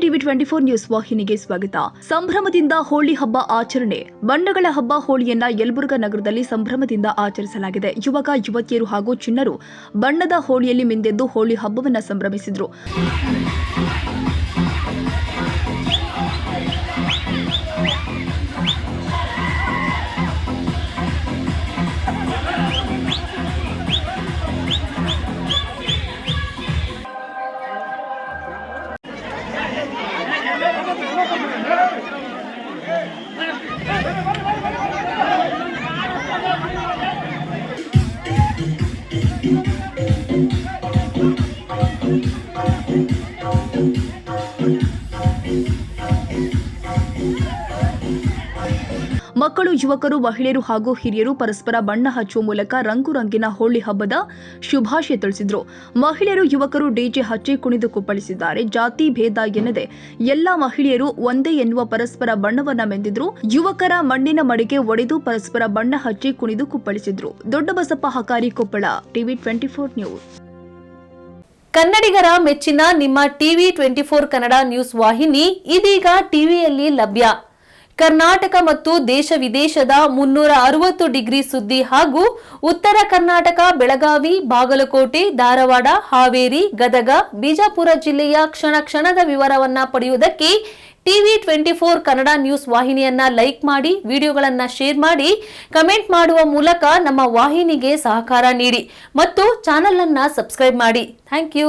TV 24 news ವಾಹಿನಿಗೆ ಸ್ವಾಗತ. ಸಂಭ್ರಮದಿಂದ ಹೋಳಿ ಹಬ್ಬ ಆಚರಣೆ. ಬಣ್ಣಗಳ ಹಬ್ಬ ಹೋಳಿಯನ್ನ ಯಲಬುರ್ಗಾ ನಗರದಲ್ಲಿ ಸಂಭ್ರಮದಿಂದ ಆಚರಿಸಲಾಗಿದೆ. ಯುವಕ ಯುವತಿಯರು ಹಾಗೂ ಚಿಣ್ಣರು ಬಣ್ಣದ ಹೋಳಿಯಲ್ಲಿ ಮಿಂದೆದ್ದು ಹೋಳಿ ಹಬ್ಬವನ್ನ ಸಂಭ್ರಮಿಸಿದ್ರು. ಮಕ್ಕಳು, ಯುವಕರು, ಮಹಿಳೆಯರು ಹಾಗೂ ಹಿರಿಯರು ಪರಸ್ಪರ ಬಣ್ಣ ಹಚ್ಚುವ ಮೂಲಕ ರಂಗು ರಂಗಿನ ಹೋಳಿ ಹಬ್ಬದ ಶುಭಾಶಯ ತಿಳಿಸಿದರು. ಮಹಿಳೆಯರು, ಯುವಕರು ಡಿಜೆ ಹಚ್ಚಿ ಕುಣಿದು ಕುಪ್ಪಳಿಸಿದ್ದಾರೆ. ಜಾತಿ ಭೇದ ಎನ್ನದೆ ಎಲ್ಲಾ ಮಹಿಳೆಯರು ಒಂದೇ ಎನ್ನುವ ಪರಸ್ಪರ ಬಣ್ಣವನ್ನ ಮೆಂದಿದ್ರು. ಯುವಕರ ಮಣ್ಣಿನ ಮಡಿಗೆ ಒಡೆದು ಪರಸ್ಪರ ಬಣ್ಣ ಹಚ್ಚಿ ಕುಣಿದು ಕುಪ್ಪಳಿಸಿದ್ರು. ದೊಡ್ಡಬಸಪ್ಪ ಹಕಾರಿ, ಕೊಪ್ಪಳ. TV 24 news. ಕನ್ನಡಿಗರ ಮೆಚ್ಚಿನ ನಿಮ್ಮ ಟಿವಿ 24 ಕನ್ನಡ ನ್ಯೂಸ್ ವಾಹಿನಿ ಇದೀಗ ಟಿವಿಯಲ್ಲಿ ಲಭ್ಯ. ಕರ್ನಾಟಕ ಮತ್ತು ದೇಶ ವಿದೇಶದ 360 ಡಿಗ್ರಿ ಸುದ್ದಿ ಹಾಗೂ ಉತ್ತರ ಕರ್ನಾಟಕ, ಬೆಳಗಾವಿ, ಬಾಗಲಕೋಟೆ, ಧಾರವಾಡ, ಹಾವೇರಿ, ಗದಗ, ಬಿಜಾಪುರ ಜಿಲ್ಲೆಯ ಕ್ಷಣ ಕ್ಷಣದ ವಿವರವನ್ನ ಪಡೆಯುವುದಕ್ಕೆ ಟಿವಿ 24 ಕನ್ನಡ ನ್ಯೂಸ್ ವಾಹಿನಿಯನ್ನ ಲೈಕ್ ಮಾಡಿ, ವಿಡಿಯೋಗಳನ್ನ ಶೇರ್ ಮಾಡಿ, ಕಮೆಂಟ್ ಮಾಡುವ ಮೂಲಕ ನಮ್ಮ ವಾಹಿನಿಗೆ ಸಹಕಾರ ನೀಡಿ ಮತ್ತು ಚಾನೆಲ್ ಅನ್ನ ಸಬ್ಸ್ಕ್ರೈಬ್ ಮಾಡಿ. Thank you.